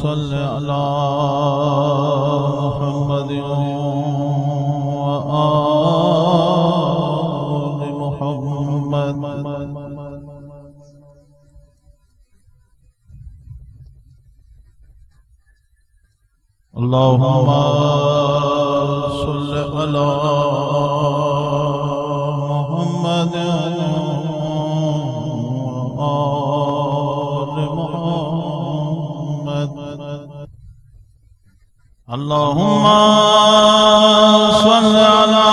صل على محمد وآل محمد اللهم صل على محمد وآل محمد اللهم صل على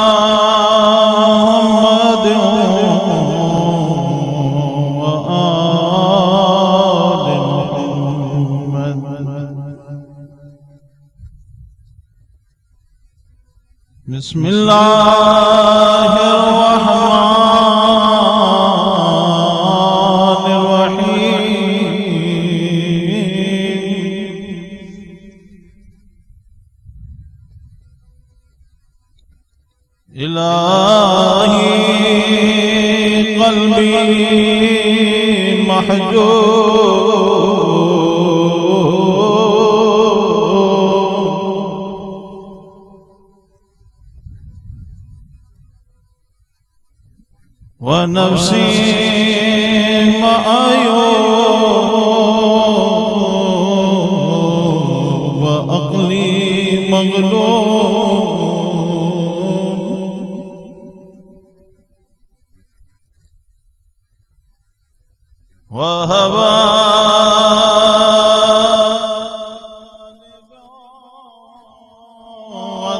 محمد وآل محمد بسم الله الرحمن الرحيم إلهي قلبي ونفسي مأيوب وعقلي مغلوب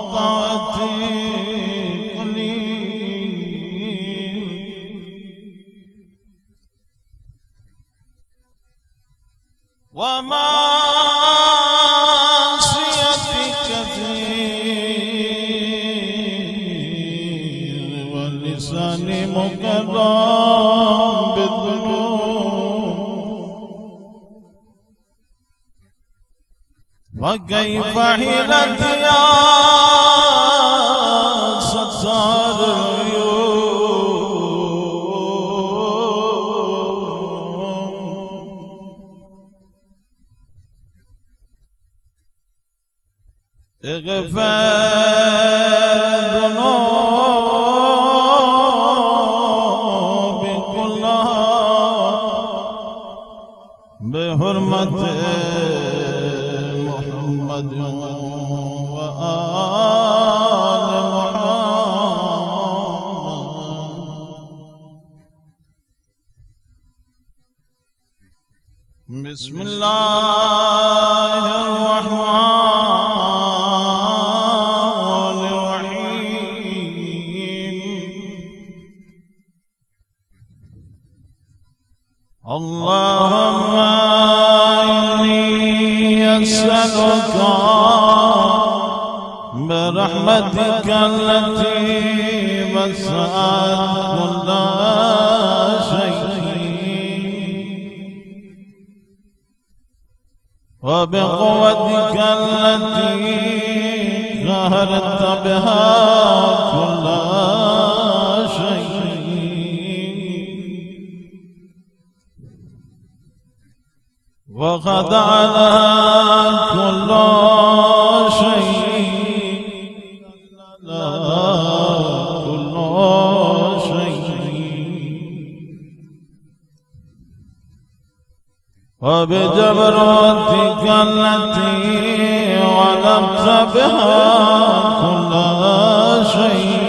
وطاعتي ومعصيتي كثير ولساني مكرم بالذنوب وكيف حيلتي يا ستار اغفر ذنوبي كلها بحرمة محمد وآل محمد بسم الله الرحمن الرحيم اللهم إني أسألك برحمتك التي وسعت كل شيء وبقوتك التي قهرت بها كل شيء وخضع لها كل شيء كل شيء وبجبروتك التي غلبت بها كل شيء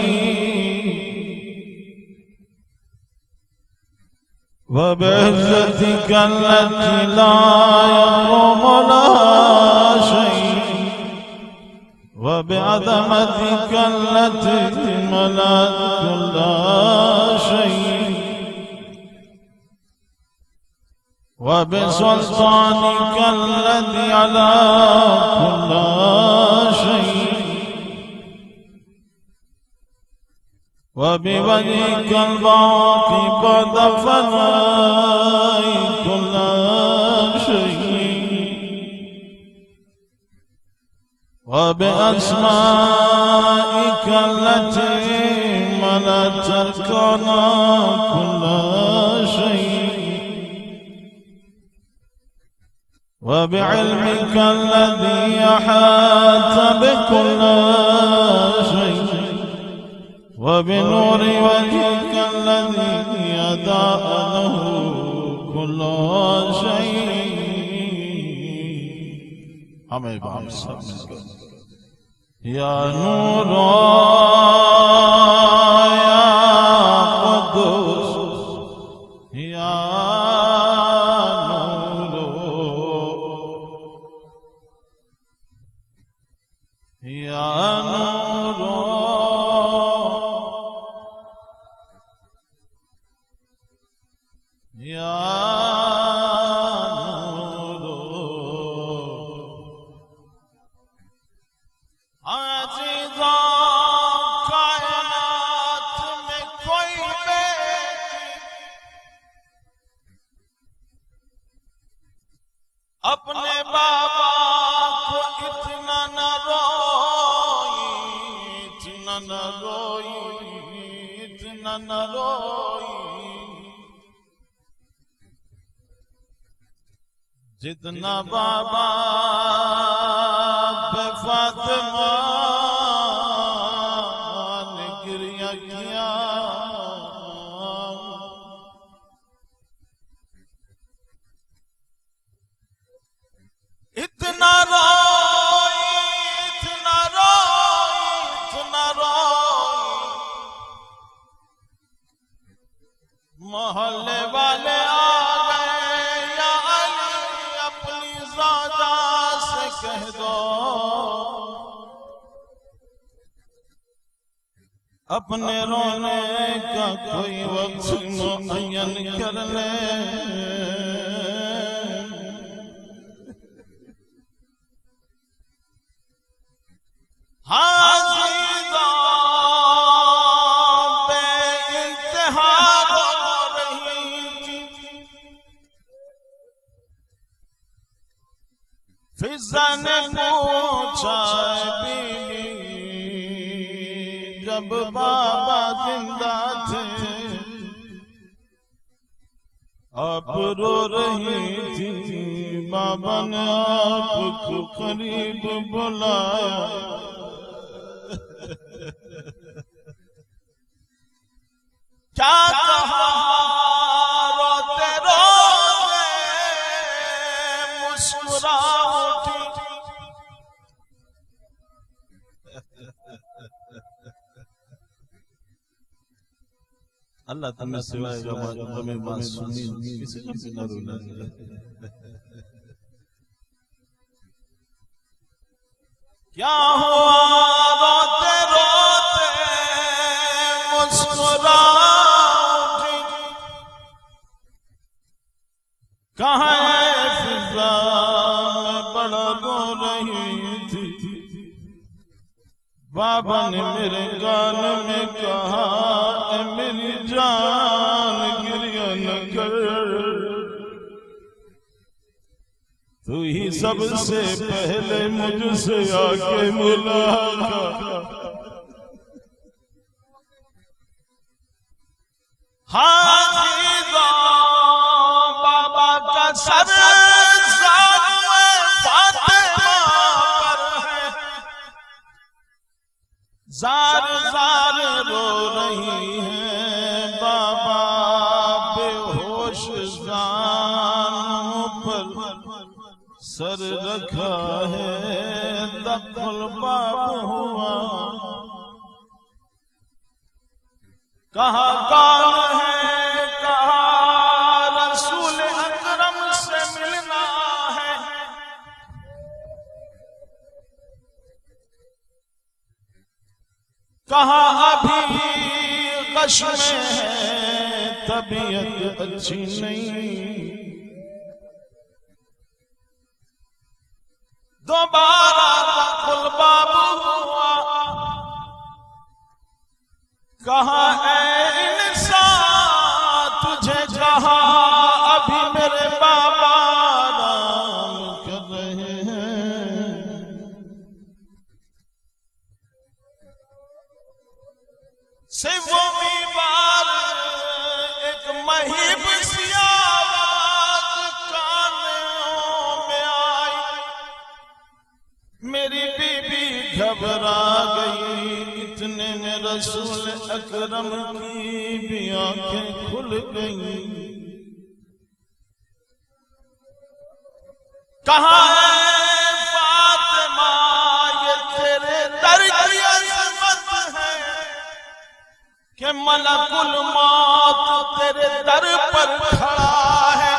وبعزتك التي لا يقوم لها شيء وبعظمتك التي ملأت كل شيء وبسلطانك الذي على كل شيء وبوجهك الباقي بعد فناء كل شيء وبأسمائك التي ملأت الكون كل شيء وبعلمك الذي أحاط بكل شيء وبنور وجهك الذي أضاء له كل شيء हमें बाप सब या नूर या कुद्दूस या अपने बाबा को इतना न रोई, इतना न रोई, इतना न रोई जितना बाबा पे फातिमा ने गिरिया किया। इतना रोई, इतना रोई, इतना रोई मोहल्ले वाले आ गए, या अली अपनी ज़ादा से कह दो अपने रोने का कोई वक्त मुअय्यन कर ले। फिज़ा ने पूछा बीबी जब बाबा जिंदा थे आप रो रही थी, बाबा ने आपको करीब बुलाया क्या कहा रोते रोते मुस्कुरा उठी। अल्लाह तुम्हें सिवाय हमें बात सुनी किसी को भी न रोना। क्या हुआ रोते रोते मुस्कुरा उठी, कहाँ है फिजा में बड़ा रो रही थी। बाबा ने मेरे कान में कहा ए मेरी जान गिरिया न कर, तू ही सबसे पहले मुझसे आके मुलाकात। हाजीदा बाबा का सर जार जार रो रही हैं, बाबा बेहोश जान पर सर रखा है, दखल बाप हुआ। कहा कौन है, कहा रसूल अकरम से मिलना है। कहा अभी कश में है, तबीयत अच्छी नहीं। दोबारा दखल बाप हुआ। कहा ऐ इंसान तुझे कहा अभी मेरे बाबा आराम कर रहे हैं। से वो बीमार एक महीब सियावा मेरी बीबी घबरा गई, इतने में रसूल अकरम की भी आंखें खुल गई। कहा है फातिमा ये तेरे दर की अज़मत है कि मलकुल मौत तेरे दर पर खड़ा है।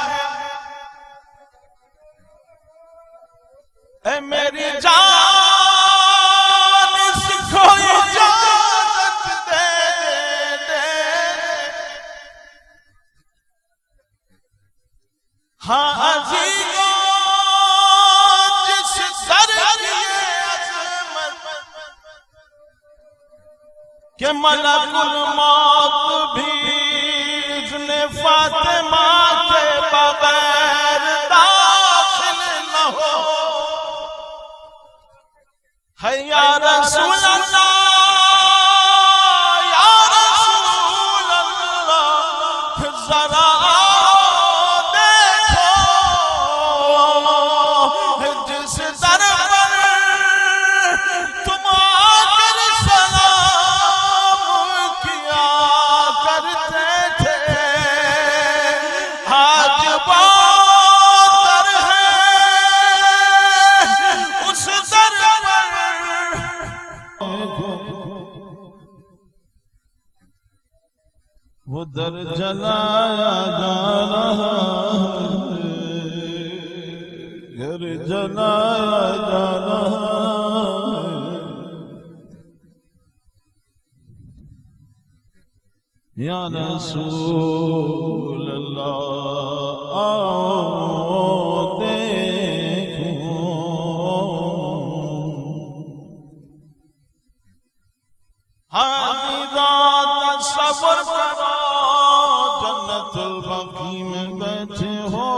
ऐ मेरी जान इसको इजाजत दे दे, हाँ अजीजों जिस दर की अज़मत के मलकुल मौत भी इज़्ने फातिमा के बगैर दाखिल न हो। है या रसूल अल्लाह, या रसूल अल्लाह, जरा देखो जिस दर पर तुम आकर सलाम किया करते थे, आज बात है उस दर वो दर जलाया जा रहा है, घर जलाया जा रहा है। या रसूल अल्लाह आओ देखो, हाज़िरा तसव्वुर करो जन्नतुल बकी में बैठे हो।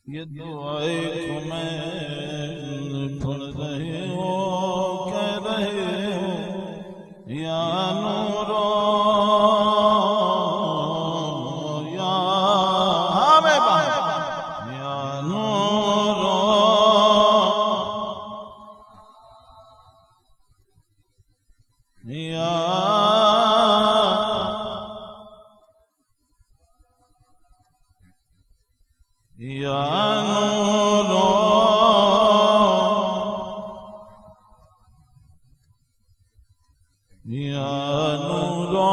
ये दुआए को मैं पढ़ रहे हो, कह रहे हो या नूरो या हमें या नूरो या या नूरो या नूरो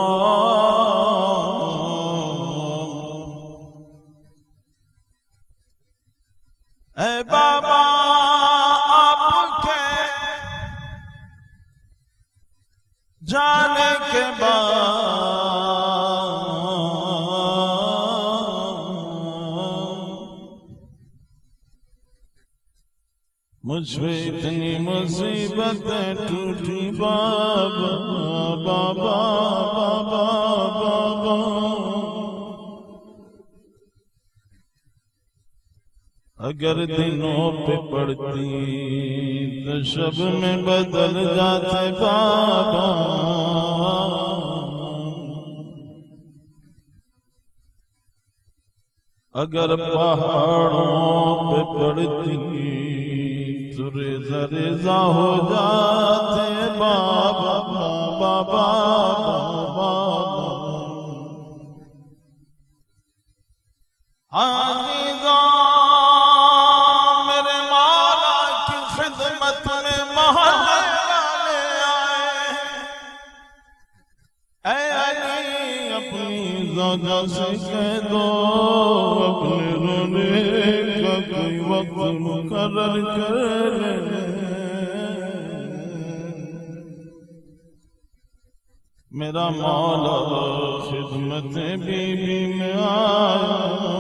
ऐ बाबा आपके जाने के बाद मुझ पे इतनी मुसीबतें टूटी बाबा बाबा बाबा बाबा। अगर दिनों पे पड़ती तो शब में बदल जाते बाबा। अगर पहाड़ों पे पड़ती तो रेज़ा रेज़ा हो जाते बाबा बाबा बाबा। आज़ीज़ों मेरे मौला की खिदमत में मोहल्ले वाले आए। ऐ अली अपनी ज़ौजा से कह दो अपने रोने का कोई वक्त मुकर्रर कर ले। मेरा मौला खिदमत बीबी में आया।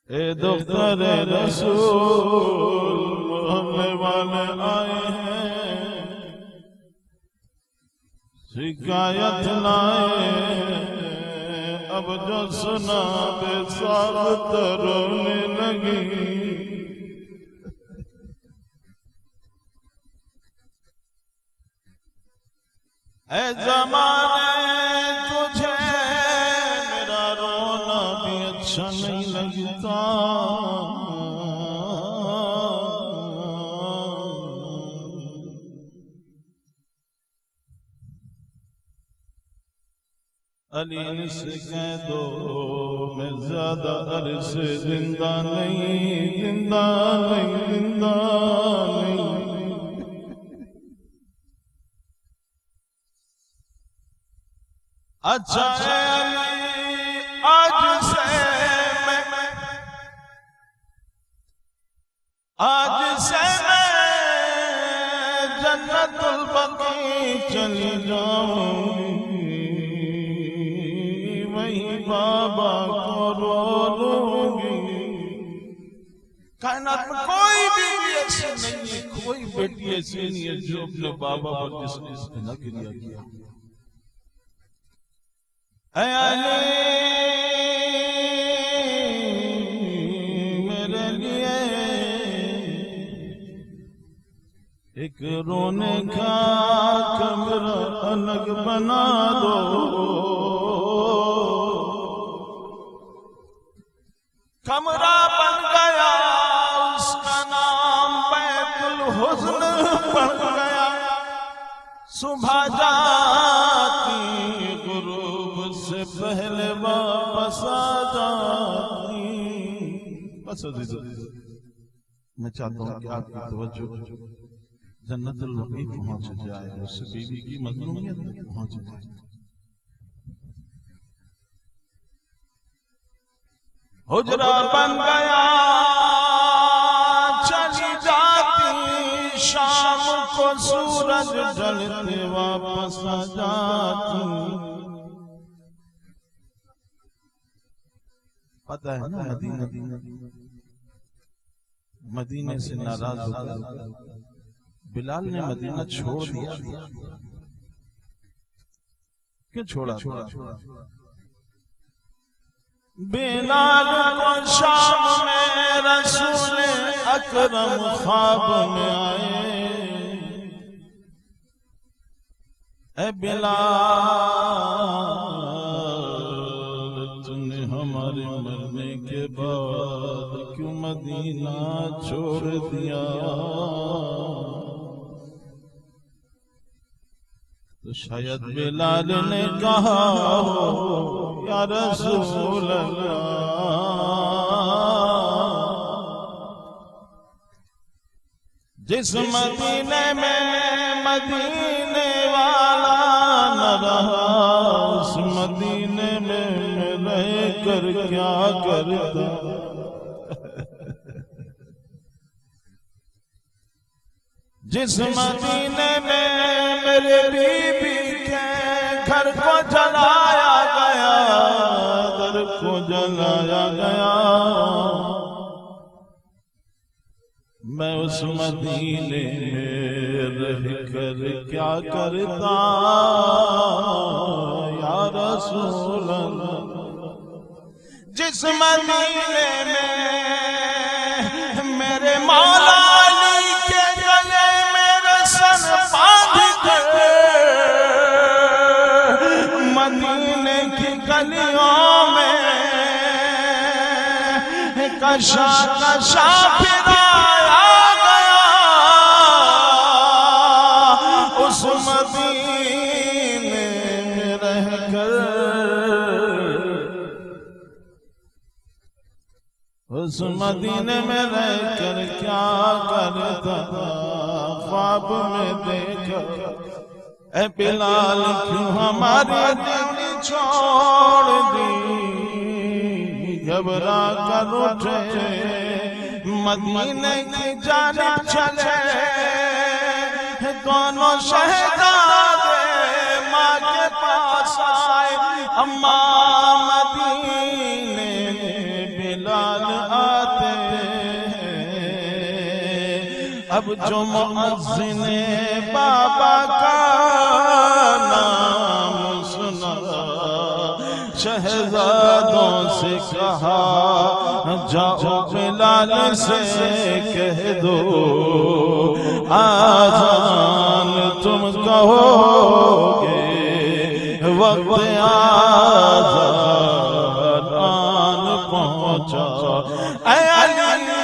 ए दुख्तर रसूल मोहल्ले वाले आए हैं, शिकायत लाए। अब जो सुना बेसाख्त रोने लगी। ऐ ज़माने तुझे मेरा रोना भी अच्छा नहीं लगता। अली से कह दो मैं ज्यादा अरसे जिंदा नहीं, जिंदा नहीं, जिंदा नहीं। अच्छा है अली आज से मैं जन्नतुल बकी चली जाऊंगी, वहीं बाबा को रो लूंगी। कायनात में कोई बीवी ऐसी नहीं है, कोई बेटी ऐसी नहीं है जो अपने बाबा पर जिसने न किया। ऐ अली मेरे लिए एक रोने का कमरा अलग बना दो। कमरा बन गया उसका नाम बैतुल हुस्न पड़ गया। सुबह जाती गुरूब से पहले वापस आ जाती। बस मैं चाहता हूँ कि आपकी तवज्जो जन्नतुल बकी पहुंच जाए, उससे बीवी की मज़लूमियत पहुंच जाए। हुजरा बन गया चली जाती, शाम को सूरज ढलते वापस आ जाती। पता है ना मदीने से नाराज होकर बिलाल ने मदीना छोड़ दिया। क्यों छोड़ा? बिलाल को शाम में रसूल अकरम ख्वाब में आए। ऐ बिलाल तूने हमारे मरने के बाद क्यों मदीना छोड़ दिया? तो शायद बिलाल ने कहा हो या रसूल अल्लाह, जिस मदीने में मदीने वाला न रहा, उस मदीने में रह कर क्या करता। जिस मदीने में मेरे बीबी के घर को जलाया गया, घर को जलाया गया, मैं उस मदीने में रह कर क्या करता या रसूल अल्लाह। जिस मदीने में मेरे मौला मदीने की गलियों में कशा कशा फिराया गया, उस मदीने में रहकर, उस मदीने में रहकर क्या करता था। ख्वाब में देखा ऐ बिलाल क्यों हमारी दिल छोड़ दी। घबरा कर उठे मदीने की जानिब चले, दोनों शहजादे माँ के पास आए। अम्मा मदीने बिलाल आते, अब जो मुअज्जिने बाबा का नाम सुना, शहजादों से कहा जाओ बिलाल से कह दो, आजान तुम कहोगे वक्त आज़ाद आन पहुंचा। ऐ अली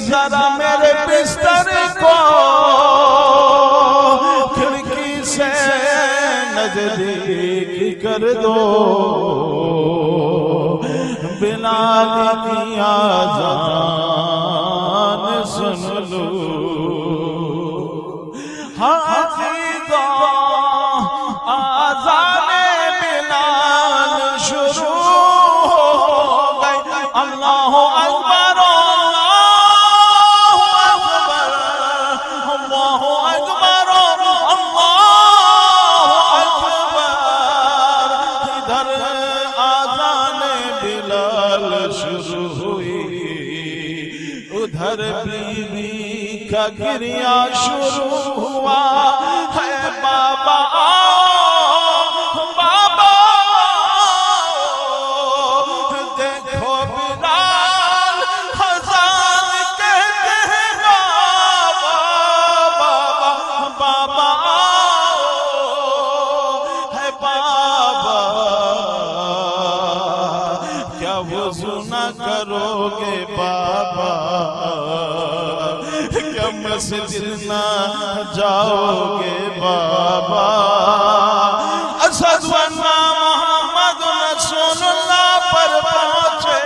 जरा मेरे बिस्तर को खिड़की से नजदीक कर दो, बिलाल की आज़ान सुन लो। हाज़िदा आज़ाने बिलाल शुरू हो गई। अल्लाहु अकबर अल्लाहु अकबर अल्लाहु अकबर अल्लाहु अकबर। इधर आज़ाने बिलाल शुरू हुई, उधर बीवी का गिरिया शुरू हुआ है। बाबा बाबा देखो बिलाल अज़ान कहते हैं। बाबा बाबा है बाबा, क्या वज़ू न करोगे बाबा, क्या मस्जिद न जाओगे बाबा। असद वन्ना मोहम्मद रसूलुल्लाह पर पहुंचे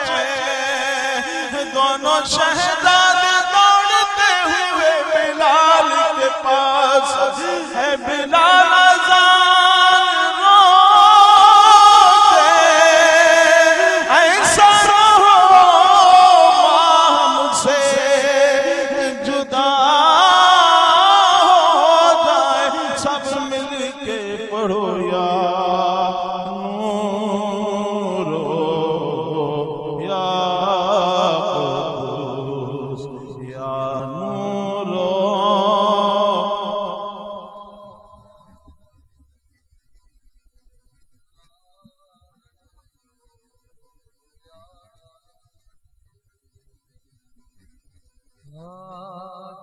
दोनों शहजादे दौड़ते हुए बिलाल के पास। है बिलाल अज़ान रोते, ऐसा रहो मुझसे जुदा हो जाए। सब मिल के पढ़ो या नूरो या कुद्दूस या नूरो।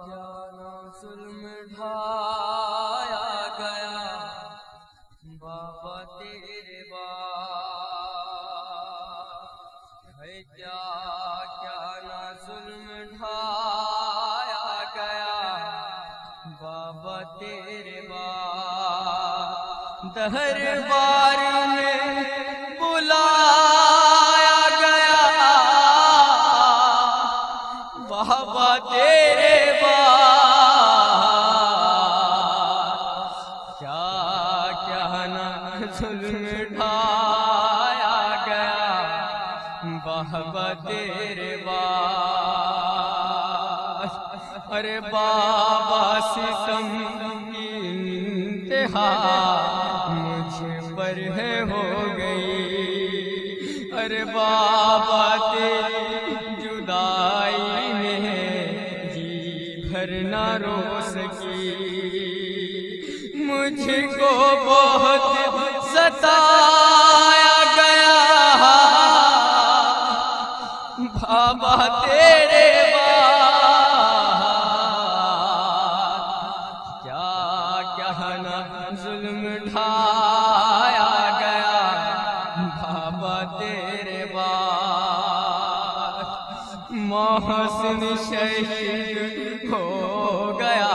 क्या ना जुल्म ढाया गया बाबा तेरे बाद है। क्या क्या ना जुल्म ढाया गया बाबा तेरे बाद। दरबार में बुलाया गया बाबा तेरे बाद। क्या क्या ना जुल्म ढाया गया बाबा तेरे बाद। अरे बाबा सितम की इंतहा मुझ पर है हो गई। अरे बाबा तेरी जुदाई में जी भर न रो सकी। मुझको बहुत सताया गया बाबा तेरे बाद। क्या क्या ना जुल्म ढाया गया बाबा तेरे बाद। मोहसिन शहीद हो गया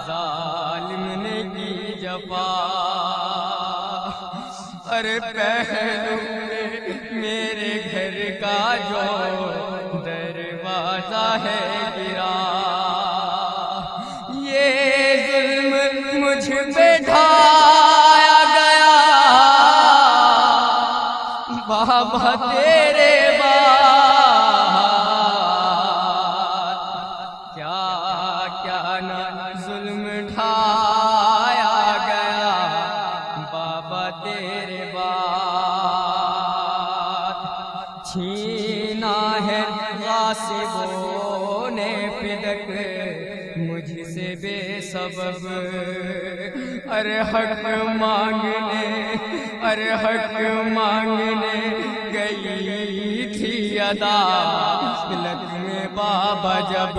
जालिम ने की जफा। अरे पहलू मेरे घर का जो दरवाजा है गिरा। ये जुल्म मुझ पे ढाया गया बाबा तेरे बाद। क्या क्या ना जुल्म ढाया गया बाबा तेरे बाद। छीना है गासिबों ने फिदक मुझसे बेसबब। अरे हक मांगने अरे हक मांगने गई थी अदालत में बाबा जब।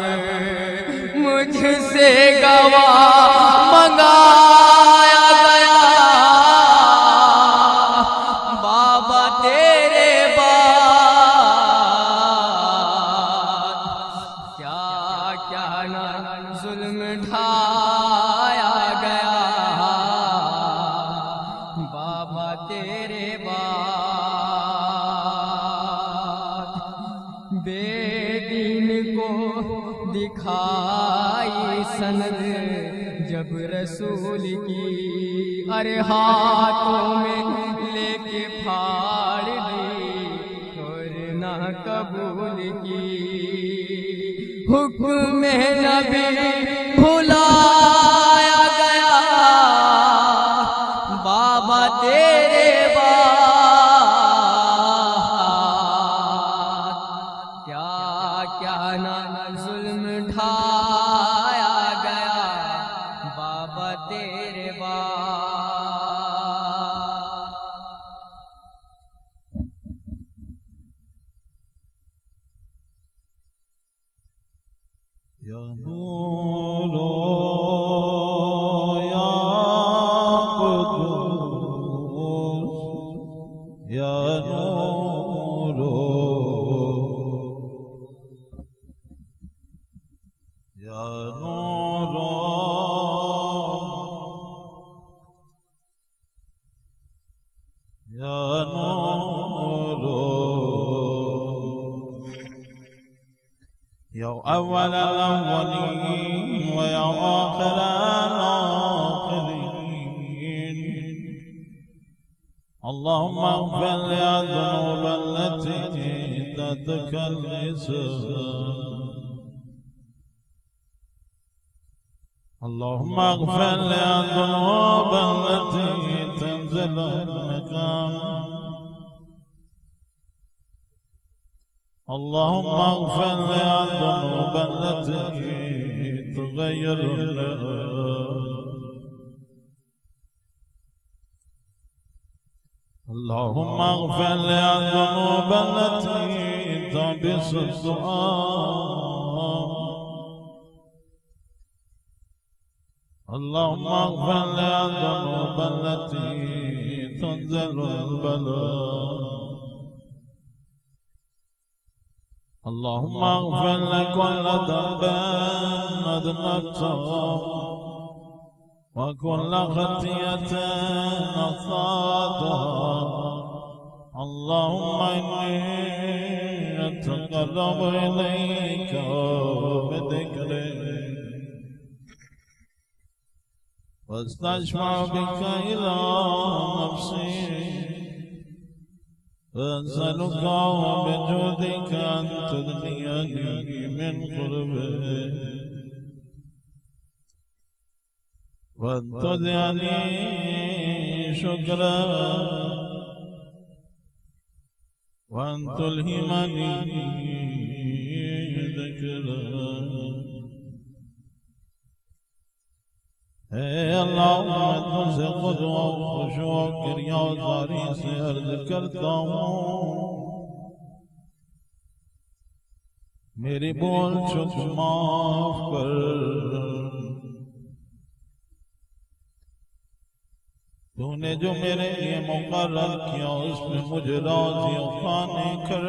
मुझसे गवाह मंगाया गया जुल्म ढाया गया बाबा तेरे बाद। बेदीन को दिखाई सनद जब रसूल की, अरे हाथों में लेके फाड़ दी और ना कबूल की। हुक्म नबी भुलाया गया बाबा तेरे बाद। क्या क्या ना जुल्म ढाया गया बाबा तेरे बाद। या नूर या कुदूस या नूर या नूर या नूर يا أول الأولين ويا آخر الآخرين. اللهم اغفر لي الذنوب التي تتكلس، اللهم اغفر لي الذنوب التي تنزل المكان، اللهم اغفر لي الذنوب التي تغير لها، اللهم اغفر لي الذنوب التي تبس الدعاء، اللهم اغفر لي الذنوب التي تنزل البلاء، اللهم اغفر لكل ذنب أذنبته وكل خطيئة أخطأتها، اللهم إني أتقرب إليك بذكرك واستشفع بك إلى نفسي، وأسألك بجودك أن تدنيني من قربك وأن تدعني شكرا وأن تلهمني ذكرا. اللهم तुझसे खुद और खुशो किरियादारी से अर्ज करता हूँ, मेरी बोल चुक माफ कर, तूने जो मेरे लिए मुकर्रर किया उसमें मुझे राज़ी और खाने कर।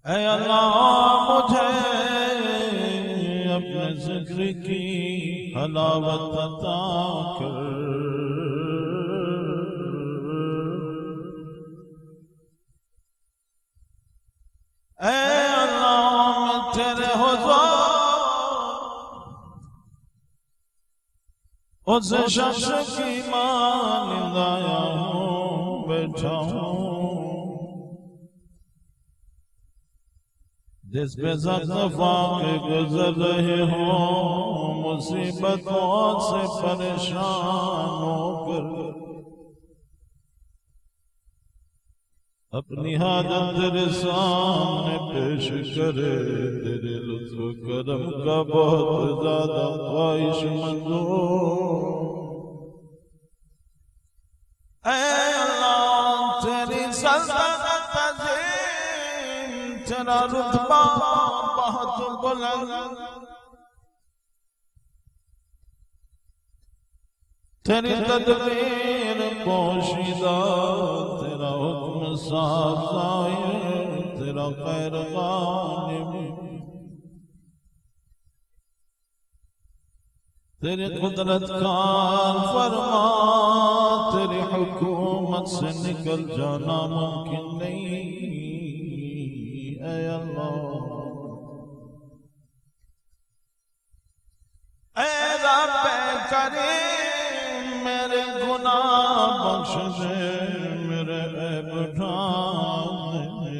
ऐ अल्लाह मुझे अपने जिक्र की हलावत अता कर, ऐ अल्लाह मैं तेरे हुज़ूर उस शख्स की मानिंद आया हूँ, बैठा हूँ जिस पे ज़ख्फ़ा के गुज़र रहे हो, मुसीबतों से परेशान होकर अपनी हाजत तेरे सामने पेश करे। तेरे लुत्फ़ करम का बहुत ज़्यादा ख्वाहिशमंद हो। ऐ अल्लाह तेरी सल्तनत अज़ीम, तेरा रुतबा बहुत बुलंद, तेरी तदबीर पोशीदा, तेरा हुक्म साफ ज़ाहिर, तेरा खैर गालिब, तेरी कुदरत का फरमा, तेरी हुकूमत से निकल जाना मुमकिन नहीं। ऐ अल्लाह, ऐ रब करीम, मेरे गुनाह बख्श दे, मेरे ऐब ढांक दे।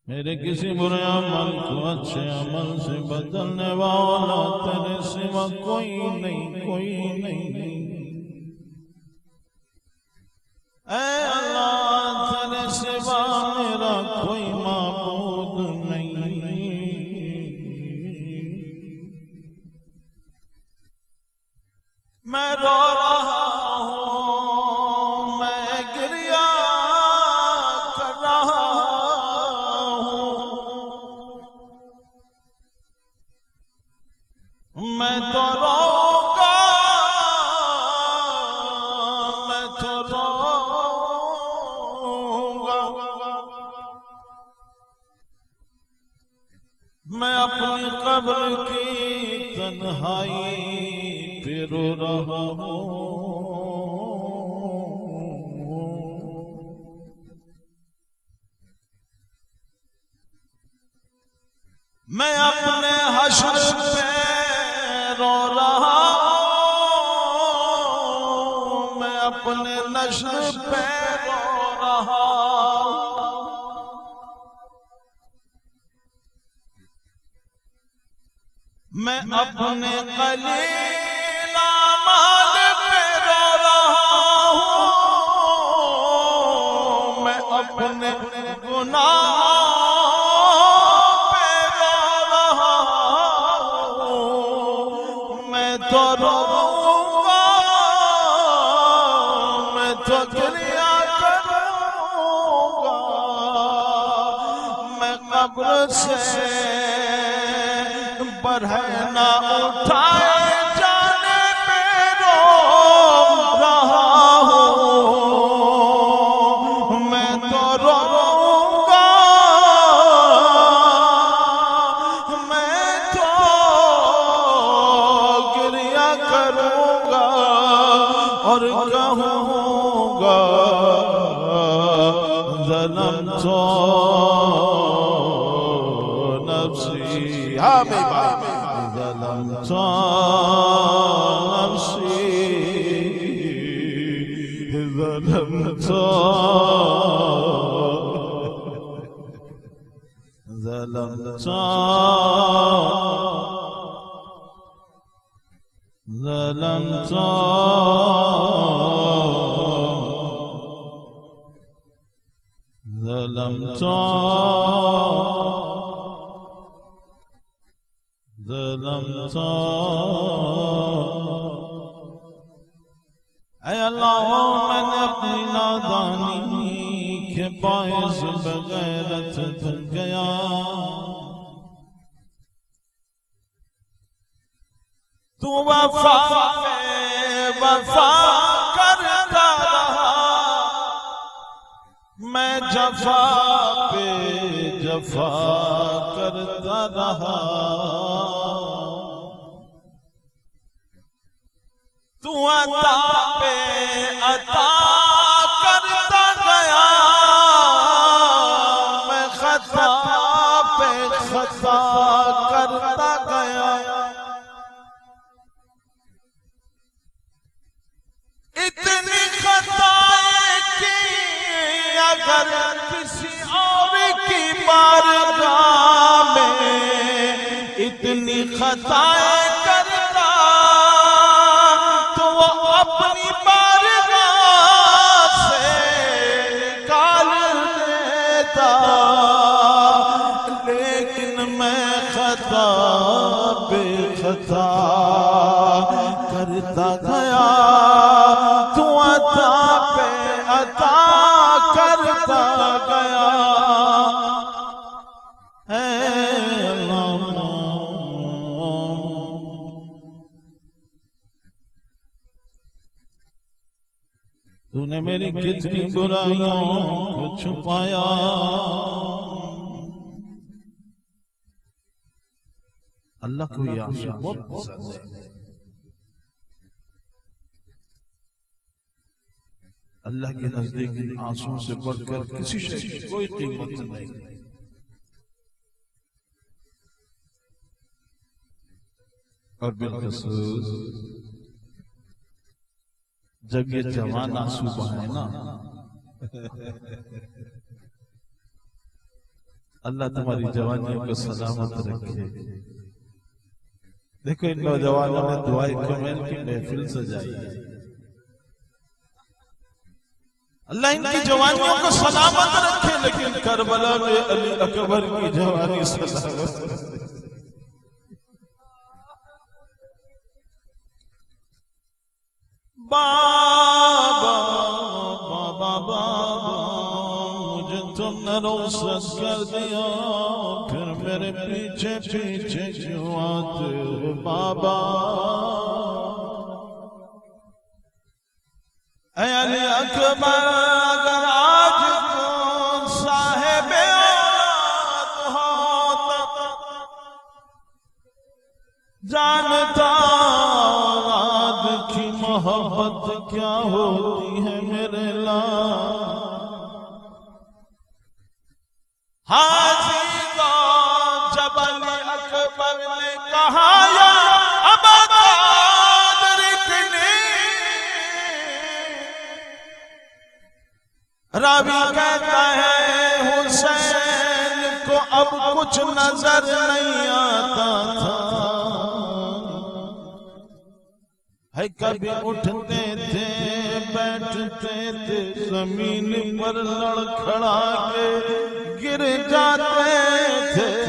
मेरे किसी बुरे अमल को अच्छे अमल से बदलने वाला तेरे सिवा कोई नहीं, कोई नहीं। ऐ अल्लाह, तेरे सिवा मेरा कोई माबूद नहीं। मैं रो रहा हूँ, मैं गिरिया कर रहा हूँ, मैं तो रोऊंगा, मैं तो रोऊंगा। मैं अपनी कब्र की तन्हाई पे रो रहा हूँ। मैं अपने हश्र पे रो रहा हूँ, मैं अपने नश्र पे रो रहा हूँ। मैं अपने कलील आमाल पे रो रहा हूँ, मैं अपने गुनाहों पे रो रहा हूँ। मैं तो रोऊंगा, मैं तो गिरिया करूंगा। मैं कब्र से बरहना उठाए जाने पे रो रहा हूँ। मैं तो रोऊंगा, मैं तो गिरिया करूंगा और कहूंगा ज़लम तो नफ्सी। हाँ मेरी बात, ज़लम तो नफ्सी, ज़लम तो, ज़लम तो, ज़लम तो, ज़लम तो, ज़लम तो। ऐ अल्लाह, मैंने अपनी नादानी के बायस बगैरत बन गया। तू वफा पे वफा करता रहा, मैं जफा पे जफा करता रहा। तू अता पे अता करता गया, मैं खता पे खता करता गया। इतनी खताएं की अगर किसी और की बारगाह में, इतनी खताएं करता तो वो अपनी बारगाह से निकाल देता। लेकिन मैं खता पे खता करता गया, तू अता पे अता करता गया। ऐ अल्लाह, तूने मेरी कितनी बुराइयों को छुपाया। अल्लाह को ये आंसू बहुत पसंद है। अल्लाह के नजदीक इन आंसुओं से बढ़कर किसी शय की कोई कीमत नहीं। और बिलखसूस जब ये जवान आंसू बहाए ना, अल्लाह तुम्हारी जवानियों को सलामत रखे। देखो इन नौजवानों ने दुआए कमेल की महफिल सजाई है। अल्लाह इनकी जवानियों को सलामत रखे, लेकिन करबला में अली अकबर की जवानी सलामत रखे। बाबा बाबा बाबा मुझे तुमने रुखसत कर दिया, फिर मेरे पीछे पीछे क्यों आते हो बाबा। ऐ अली अकबर अगर आज तुम साहिब औलाद हो तो जानता औलाद की मोहब्बत क्या होती है मेरे लाल। हाजी को जब अली अकबर ने कहा या अबा रावी कहता है हुसैन को अब कुछ नजर नहीं आता था। है कभी उठते थे बैठते थे जमीन पर लड़खड़ा के गिर जाते थे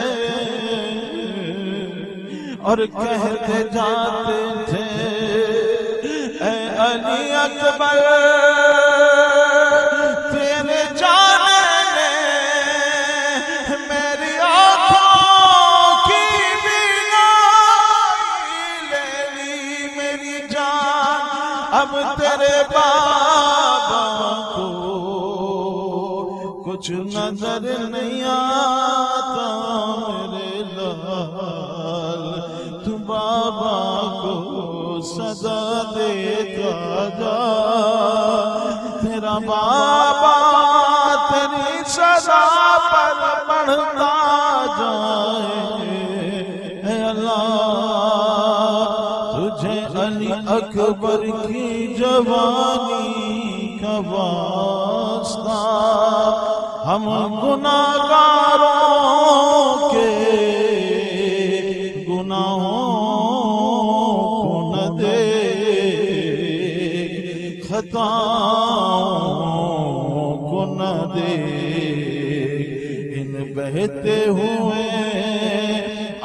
और कहते जाते थे ऐ अली अकबर अब तेरे बाबा को कुछ नजर नहीं आता मेरे लाल। तू बाबा को सदा देता जा, तेरा बाबा तेरी सदा पर बढ़ता जाए। अल्लाह तुझे अली अकबर की जवानी का वास्ता हम गुनाहगारों के गुनाहों को न दे, खताओं को न दे। इन बहते हुए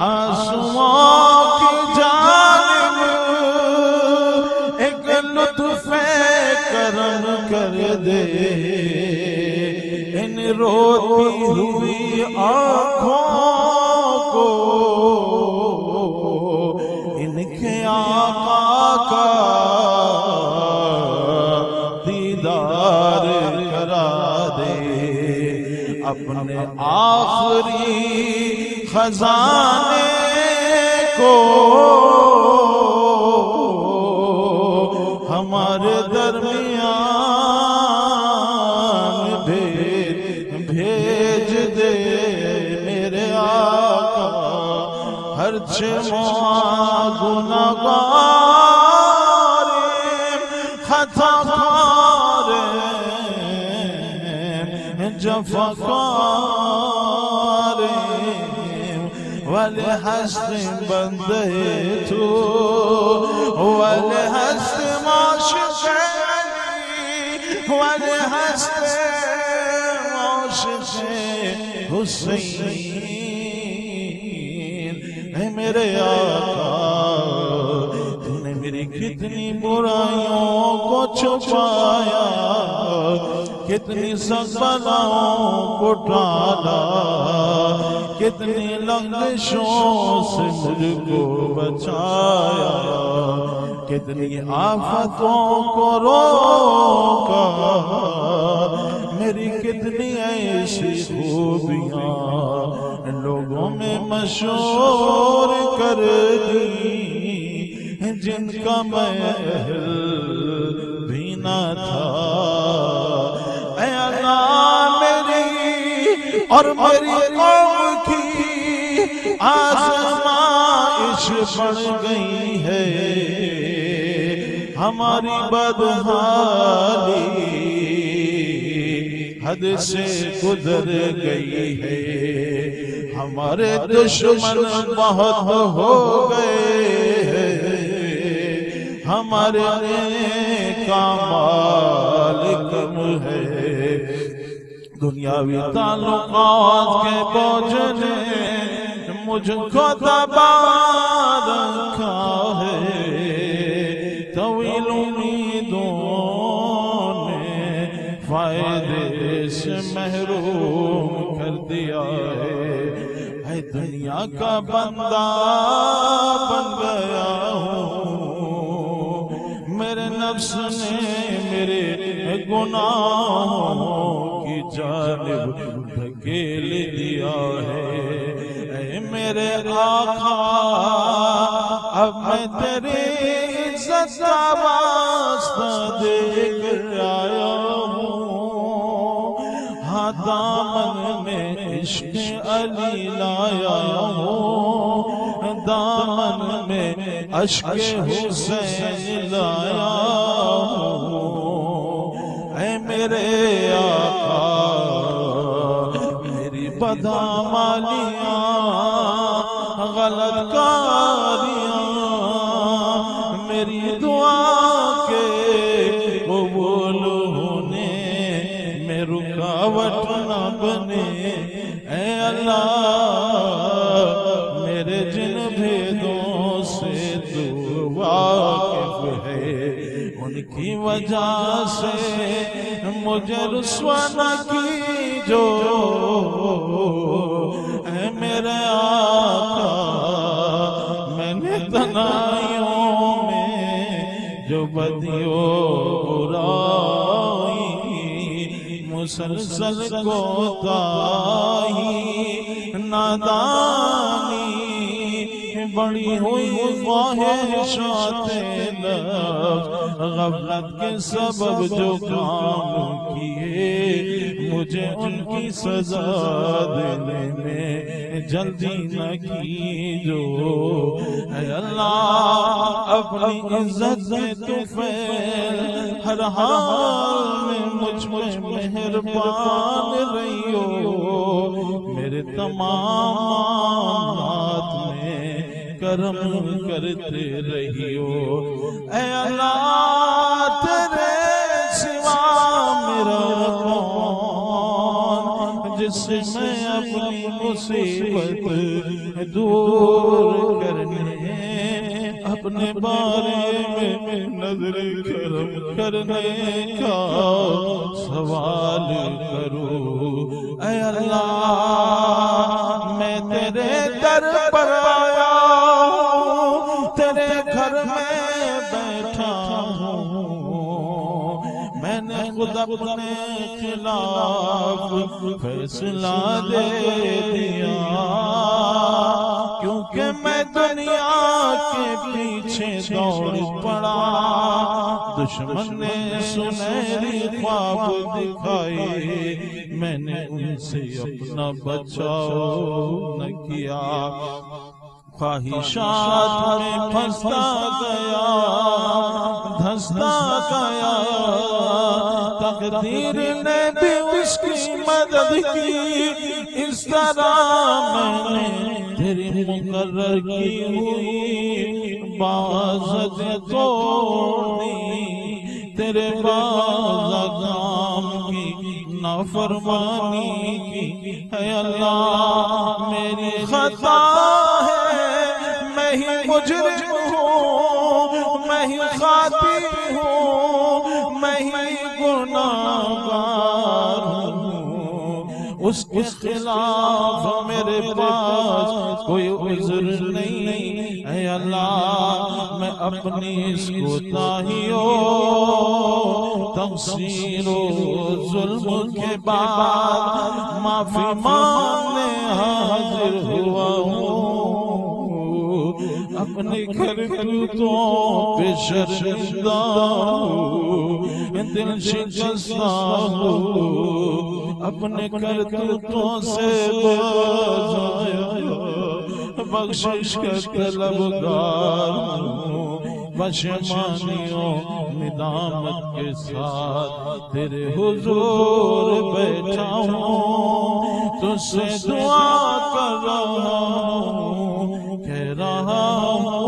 आंसुओं की जानिब एक लुत्फ़े करम कर दे। इन रोती हुई आँखों को इनके आका का दीदार करा दे। अपने आखिरी खजाने को हमारे दरमियान भेज दे मेरे आका। हर गुनाहगार खताकार जफाकार वाले हस्ते बंदे तू वाले हस्ते माशिक़े वाले हस्ते माशिक़े हुसैन। है मेरे आका तूने मेरी कितनी बुराइयों को छुपाया, कितनी सज़ाओं को टाला, कितनी लंगशों से मुझको बचाया, कितनी आफतों को रोका। मशहूर कर दी जिनका महल भी न था। ऐ अल्लाह मेरी और मेरी कौम की आज़माइश बढ़ गई है, हमारी बदहाली हद से गुजर गई है, हमारे दुश्मन बहुत हो गए हैं, हमारे का माल कम है। दुनियावी ताल्लुकात के बोझ ने मुझको दबा रखा है, तवील उम्मीदों ने फायदे से महरूम कर दिया है। दुनिया का बंदा बन गया हूँ, मेरे नफ्स ने मेरे गुनाहों की जानिब धकेल दिया है। ऐ मेरे आका अब मैं तेरे इज्जत का वास्ता देख आया हूँ, हाँ दामन में इश्क़ अली लाया हूँ, दामन में अश्क हुसैन लाया हूँ। ऐ मेरे आका मेरी बदअमलियाँ गलत कारियाँ मेरी दुआ के कबूल होने में रुकावट न बने। ऐ अल्लाह मेरे जिन भेदों से तू वाकिफ है, उनकी वजह से मुझे रुस्वा न कीजो। ऐ मेरे आका मैंने तनाइयों में जो बदियो बुराई मुसलसल कोताही नादानी बड़ी हुई ख्वाहिशाते नफ्स गफलत के सबब जो काम किए, मुझे उनकी सजा देने में जल्दी न कीजो। ऐ अल्लाह अपनी इज्जत से तू फैल हर हाल में मुझ मेहरबान रहियो, मेरे तमाम मामलात में करम करते रहियो। ऐ अल्लाह तेरे सिवा मेरा कौन जिससे मैं अपनी मुसीबत दूर करने अपने बारे में नजर करम करने का सवाल करूं। ऐ अल्लाह मैं तेरे दर पर आया हूँ, तेरे घर में बैठा हूँ, मैंने खुद अपने खिलाफ फैसला दे दिया, क्योंकि मैं दुनिया के पीछे दौड़ पड़ा। दुश्मन ने सुनहरी ख्वाब दिखाए, मैंने उनसे अपना बचाव न किया। ख्वाहिशात में फंसता गया, धंसता गया, तकदीर ने भी उसकी मदद की। इस तरह मैंने तेरी मुकर्रर की हुई बाज़त तोड़ी, तेरे बाज़ागाम की नाफरमानी की। है अल्लाह मेरी खता है, मैं ही मुजरिम हूँ, मैं ही खाती हूँ, मैं ही गुनाहगार हूँ। उसके खिलाफ मेरे पास कोई उज़्र नहीं। है अल्लाह मैं अपनी इस कोताहियों तक़सीरो जुल्म के बाद माफी मांगने हाजिर हुआ हूँ। अपने करतूतों पे शर्मिंदा हूँ, दिल शिकस्ता हूँ, अपने करतूतों से बाज आया, बख्शिश का तलबगार हूँ, पशमानियों निदामत के साथ तेरे हुजूर बैठा हूँ, तुझसे दुआ कर रहा हूँ, कह रहा हूँ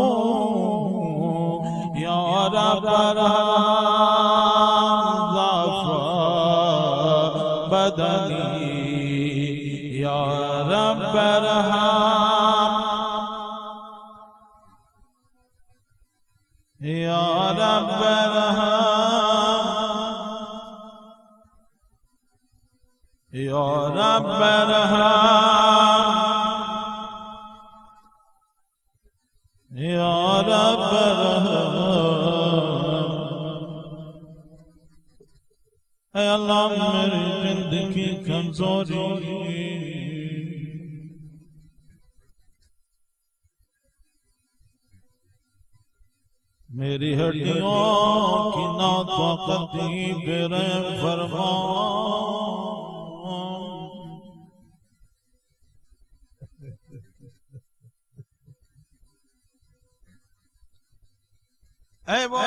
या रब बदनी, या रब या रब या रब या रब ऐ अल्लाह मेरी जिंदगी कमजोरी, मेरी हड्डियों की नाताकती पे रहम फरमा, ऐ वो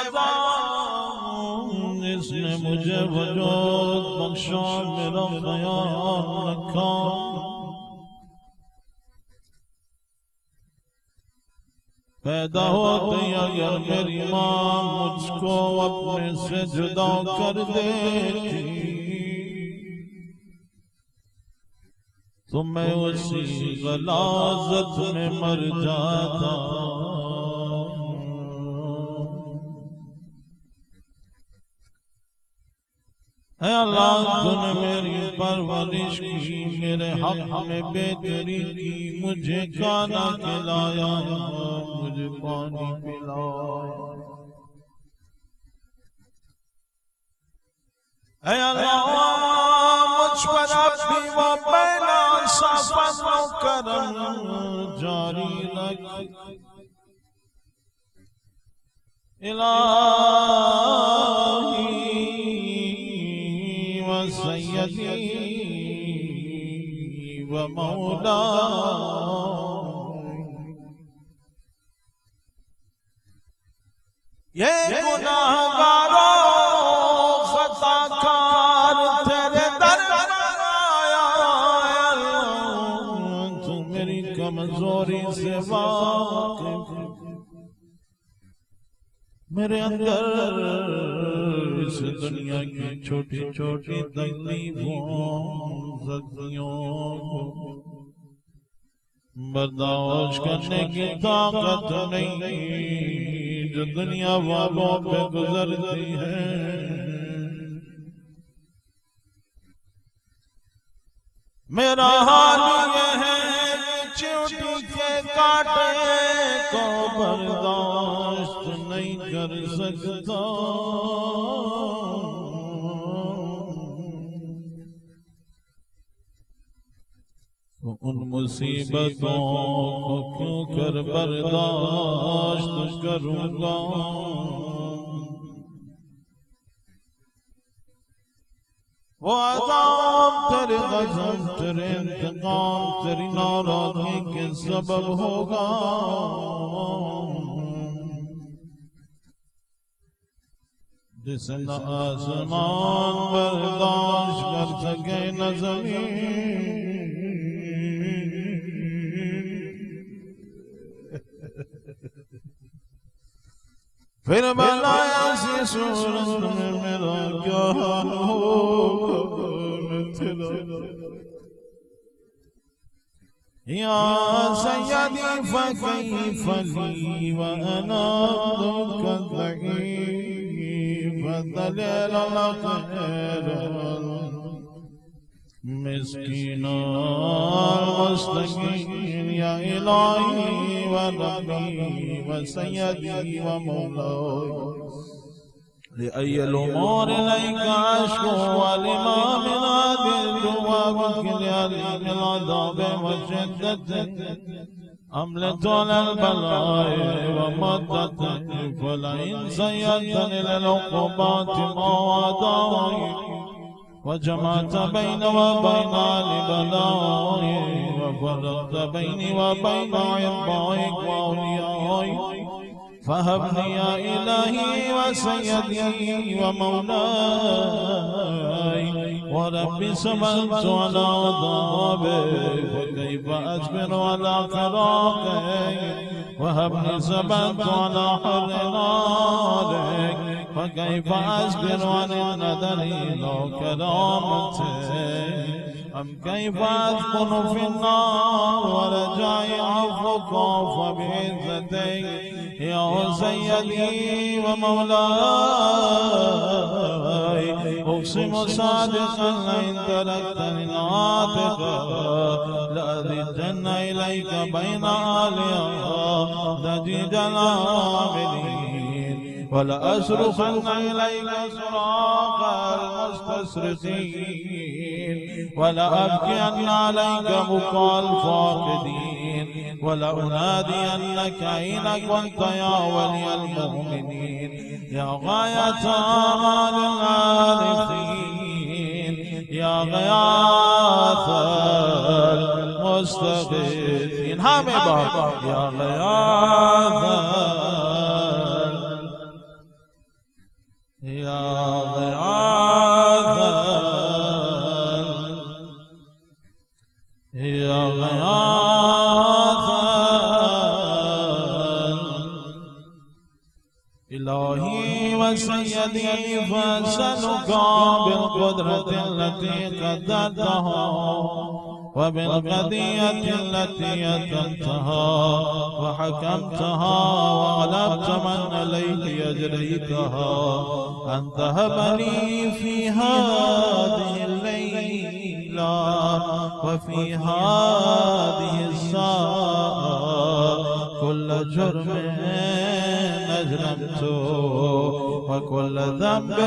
जिसने मुझे वजूद बख्शा, मेरा ख्याल रखा, पैदा होते अगर मेरी माँ मुझको अपने से जुदा कर देती तो मैं उसी गलाजत में मर जाता। है अल्लाह तूने मेरी परवरिश की, मेरे हक में बेहतरी की, मुझे खाना खिलाया, मुझे पानी पिलाया। है अल्लाह मुझ पर अपनी वो पहला सा फज़्ल करम जारी रख, इलाही सैयदी व मौला। ये गुनाहगारों खताकार तेरे दर आया, तू मेरी कमजोरी से वाकिफ, मेरे अंदर इस दुनिया की छोटी छोटी तकलीफों सख्तियों को बर्दाश्त करने की ताकत नहीं जो दुनिया वालों पे गुजरती है। मेरा हाल ये है चींटी के कांटे को बर्दाश्त नहीं कर सकता, तो उन मुसीबतों को क्यों कर बर्दाश्त करूंगा। वो अज़ाब तेरे गज़ब तेरे इंतकाम तेरी नाराज़गी के सबब होगा। जिसे न आसमान बर्दाश्त कर सके न ज़मीन, फिर बनाया सी सूरत में मेरा क्या हाल होगा या सय्यदी फकैफ ली व अना अब्दुका ज़ईफ़ दलील ग़ैर मिस्कीन मुस्तकीन या इलाही व रब्बी व सय्यदी व मौलाई लिअय्यल उमूर इलैका अश्को वलिमा मिन दिल दुआ वकिल अलीम अज़ाब व शिद्दत أملت على البلاء ومدت فلئن زينتني للعقوبات ما وعداي وجمعت بين وبين البلاء وفرقت بيني وبين عرضائك وأوليائي فهبني يا إلهي وسيدي ومولاي وربي صبرت على عذابك فكيف أصبر على فراقك وهبني صبرت على حر نارك فكيف أصبر عن الندر إلى كرامتك أم كيف أسكن في النار ورجائي عفوك فبعزتك يا سيدي ومولاي أقسم صادقا لئن تركتني العاتقة لأذدن إليك بين آلها ضجيج العاملين ولأصرخن إليك صراخ المستصرخين ولأبكين عليك بكاء الفاقدين ولأنادينك أين كنت يا ولي المؤمنين يا غاية آمال العارفين يا غياث المستغيثين يا غياث يا غياث يا غياث إلهي وسيدي فأسألك بالقدرة التي قدرتها وبالقضية التي أتمتها وحكمتها وغلبت من عليك يجريتها أن تهب لي في هذه الليلة وفي هذه الساعة كل جرم أجرمته وكل ذنب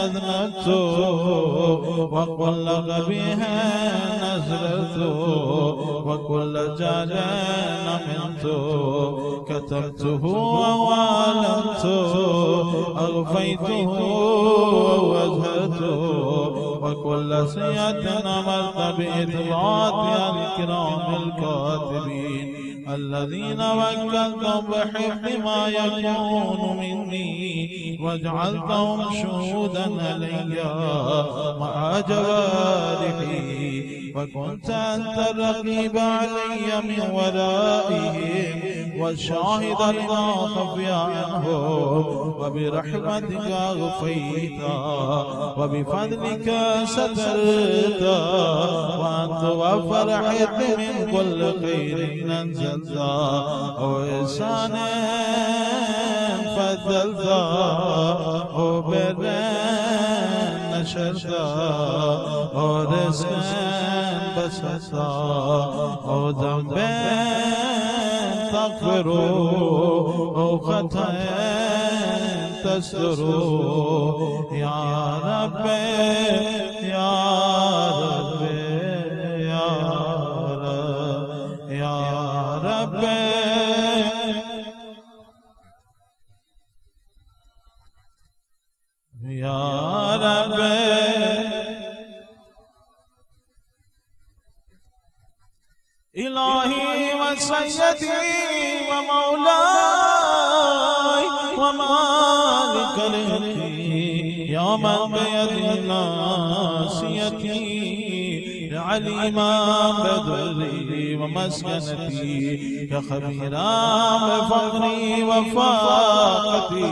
أذنبته وكل قبيح نزلته وكل جهل نمنته كتبته ووالدته أغفيته ووجهته وكل سيئة أمرت بإثباتها الكرام الكاتبين الذين وكلتهم بحفظ ما يكون مني وجعلتهم شهودا علي مع جوارحي وكنت أنت الرقيب علي من ورائهم والشاهد لما خفي عنهم وبرحمتك غفيت وبفضلك سترت وأنت وفرحت من كل خير نزلت وإحسان فضلت وبر نشرت ورزق بسطت وذنب تغفروا أو خطأ تستروا يا رب يا رب يا رب يا رب يا رب إلهي وسيدي ومولاي ومالك الملك يا من بيده ناصيتي عليما بدري ومسكنتي كخبيرا بفقري وفاقتي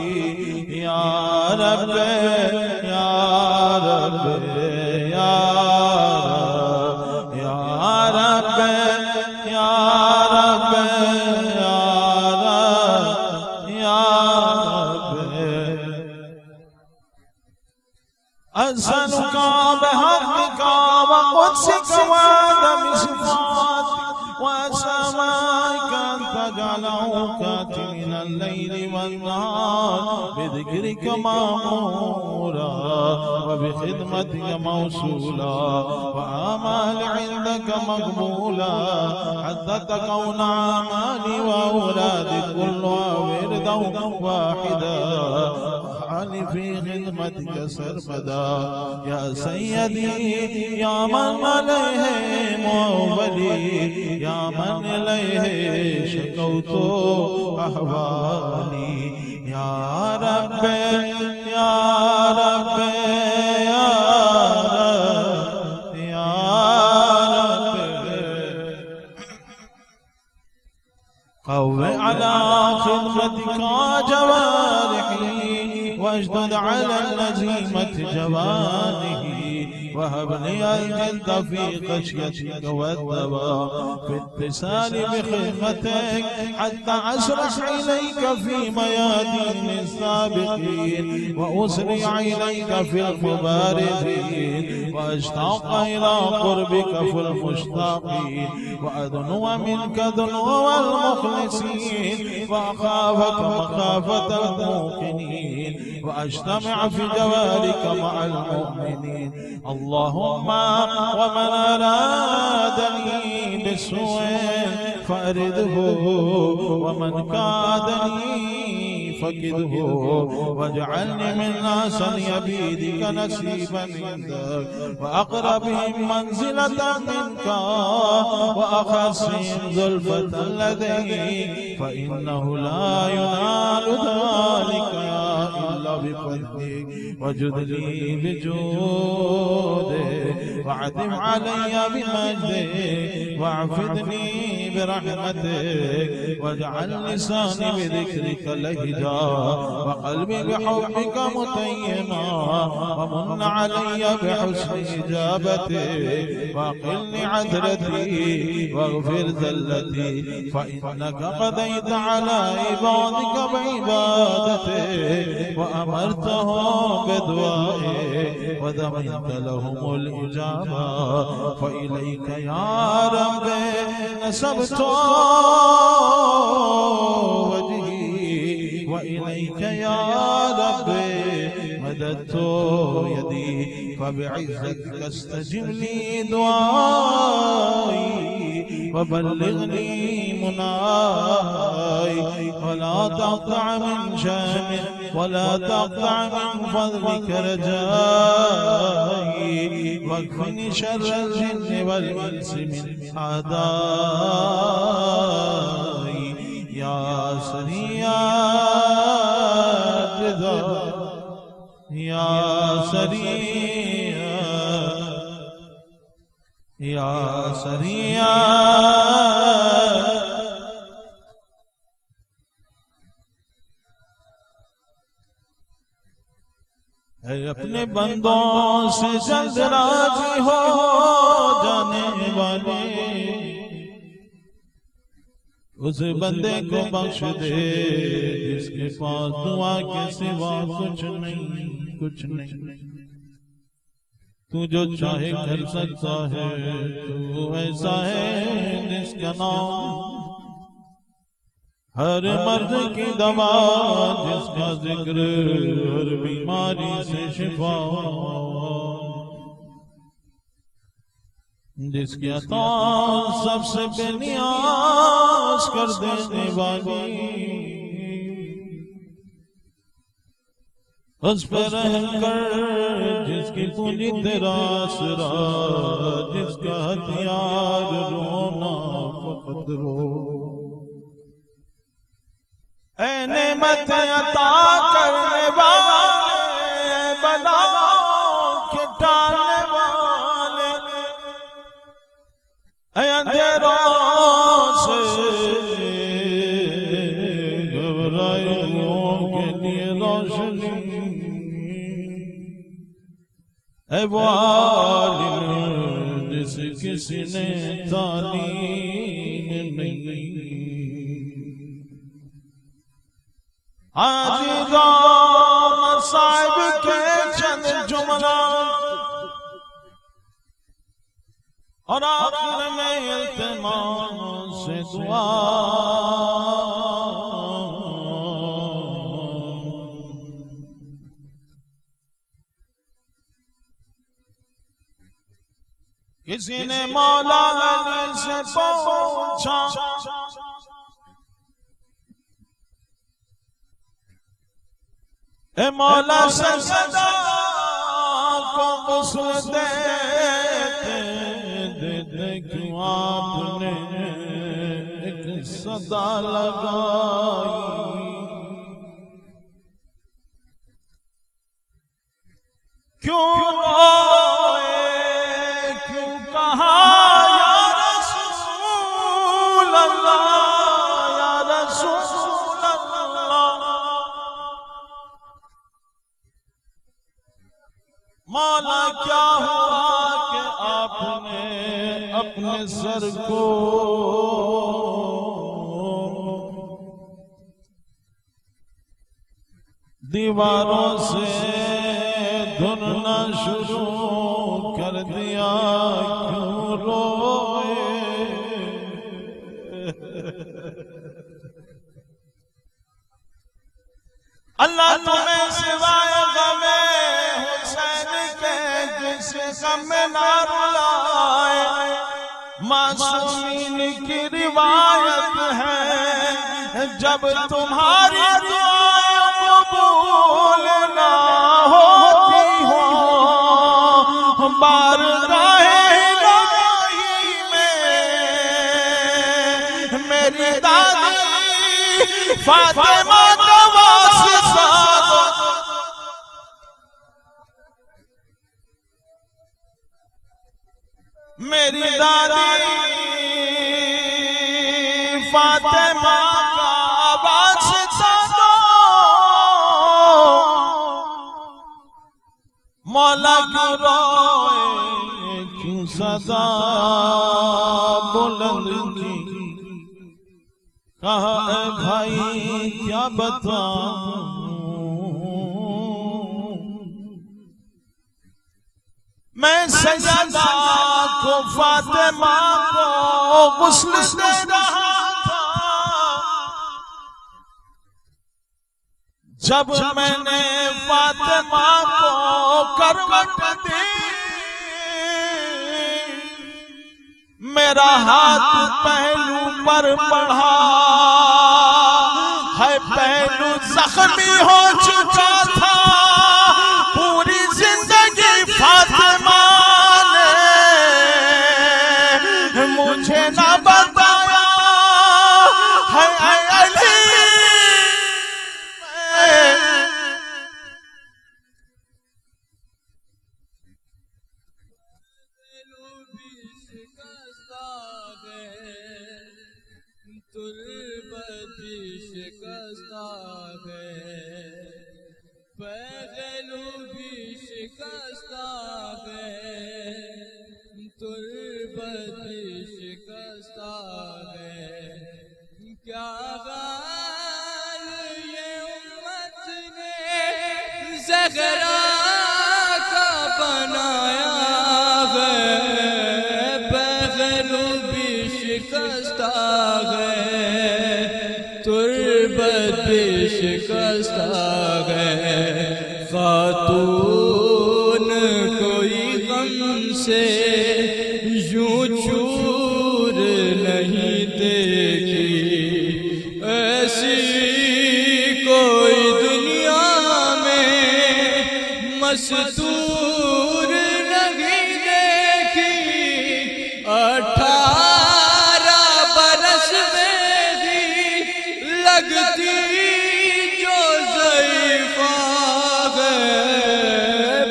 يا رب يا رب يا رب يا رب يا رب يا رب أسألك بحقك وقدسك وعدم صفاتك وأسألك أن تجعل أوقاتي من الليل والنهار بذكرك مأمورا وبخدمتك خدمتك موصولا وآمال عندك مقبولا حتى تكون أعمالي وأولادي كلها وردا واحدا واجعلني في خدمتك سرمدا يا سيدي يا من عليه موبلي يا من إليه شكوت أحوالي يا رب يا رب يا رب يا رب قوّ على خدمتك جوارحي واشدد على اللزيمة جوانه وهب لي الجد في خشيتك والدواء في اتصال بخدمتك حتى أسرع إليك في ميادين السابقين وأسرع إليك في المبارزين وأشتاق إلى قربك في المشتاقين وأدنو منك دنو المخلصين وأخافك مخافة الموقنين وأجتمع في جوارك مع المؤمنين اللهم ومن أرادني بسوء فأرده ومن كادني فكده واجعلني من ناس يبيدك نسيبا عندك وأقربهم منزلة منك وأخصهم زلفة لديك فإنه لا ينال ذلك إلا بفضلك وجد لي بجودك واعتم علي بمجدك واعفدني برحمتك واجعل لساني بذكرك لهجا وقلبي بحبك متيما ومن علي بحسن إجابتك وأقلني عثرتي واغفر ذلتي فإنك قضيت على عبادك بعبادتك وأمرتهم بدعائك وضمنت لهم الإجابة فإليك يا رب نسبت وجهي وإليك يا رب مددت يدي فبعزتك استجب لي دعائي وبلغني مناي ولا تقطع من شأنك ولا تقطع من فضلك رجائي واكفني شر الجن والإنس من أعدائي يا سريع الرضا يا سريع يا سريع अपने बंदों से जल्द राजी हो जाने वाले उस बंदे को बख्श दे जिसके पास दुआ के सिवा कुछ नहीं तू जो चाहे कर सकता है तू ऐसा है जिसका नाम हर मर्द की दवा जिसका जिक्र हर बीमारी से शिफा जिसकी अता सबसे बेनियाज कर देने वाली उस पर रहम कर जिसकी पूरी तेरा आसरा जिसका हथियार रोना फकत रो ऐ नेमत अता करने वाले बलाओं के टालने वाले ऐ अंधेरों से घबराएं के लिए रोशनी ऐ वो आलिम जिस किसी ने तालीम नहीं आज राम साहिब के चंद जुमला और आखिर में इल्तिमास से दुआ किसी ने मौला अली से पूछा ए मौला से सदा को गुस्ल दे क्यों आपने एक सदा लगाई। क्यों रोए क्यों कहा या रसूल अल्लाह या रसूल अल्लाह। मौला क्या हुआ कि आपने अपने सर को दीवारों से धुनना शुरू कर दिया। क्यों रोए अल्लाह तुम्हें सिवाय गमे हुसैन के जिसे गम ना रुलाए। मासूमीन की रिवायत है जब तुम्हारी दुआएं कबूल ना होती हो बारगाहे इलाही में मेरी दादी फातिमा का वास्ता मेरी दादी फातिमा का वास्ता दो। मौला क्यों रोए क्यों सदा बुलंद की। कहा है भाई क्या बताऊं मैं सैयदा को फातिमा को गुस्ल दे रहा था। जब मैंने फातिमा को करवट दी मेरा हाथ पहलू पर पड़ा है। पहलू जख्मी हो चुका था। पूरी जिंदगी फातिमा ने मुझे ना बताया है अली। पहलू भी शिकस्ता है तुर्बत भी शिकस्ता है। क्या गाल ये उम्मत ने ज़हरा का बनाया है। पहलू भी शिकस्ता है तुर्बत भी शिकस्ता है। खातून कोई गम से यूं चूर नहीं देखी। ऐसी कोई दुनिया में मस्तूर नहीं देखी। 18 बरस में भी लगती जो ज़ईफ़ा है।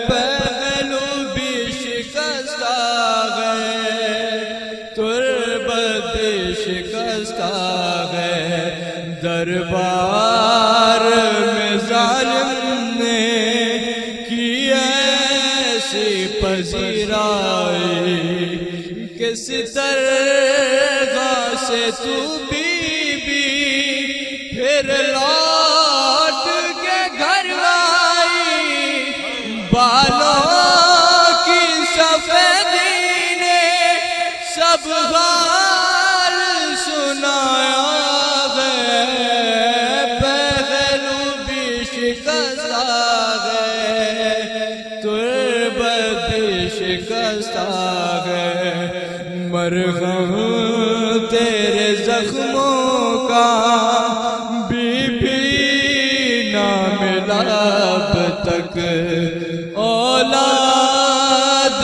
पहलू भी शिकस्ता है तुर्बत भी शिकस्ता है। दरबार में ज़ालिम ने की ऐसी पजीराई। किस तरह से तू बीबी फिर लौट के घर आई। बालों की सफेदी ने सब हाल सुनाया है। पहलू भी शिकस्ता है तुर्बत भी शिकस्ता है, मरहम तेरे जख्मों का बीबी ना मिला अब तक, औलाद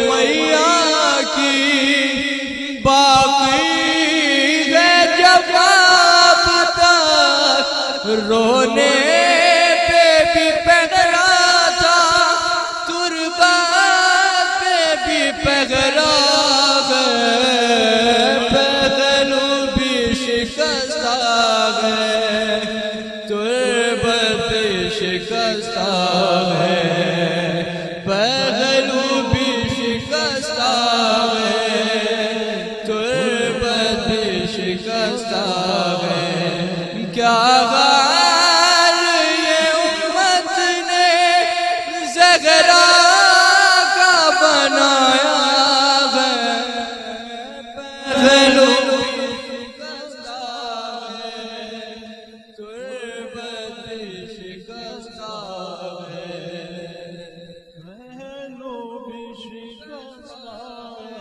मैया की बाकी है जवाब तक, रोने पे भी पगला था, तुरबात पे भी पगला है, पगलू भी शिकस्ता है, तुरबत शिकस्ता है, पगलू भी शिकस्ता है, तुरबत भी शिकस्ता है। क्या हाल ये उम्मत ने ज़हरा का बनाया है, पगलू शिकस्ता है, तुरबत शिकस्ता है, पहलू भी शिकस्ता है,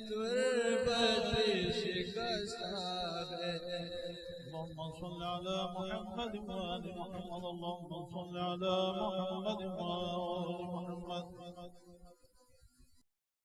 तुरबत शिकस्ता है। اللهم صل على محمد وآل محمد اللهم صل على محمد وآل محمد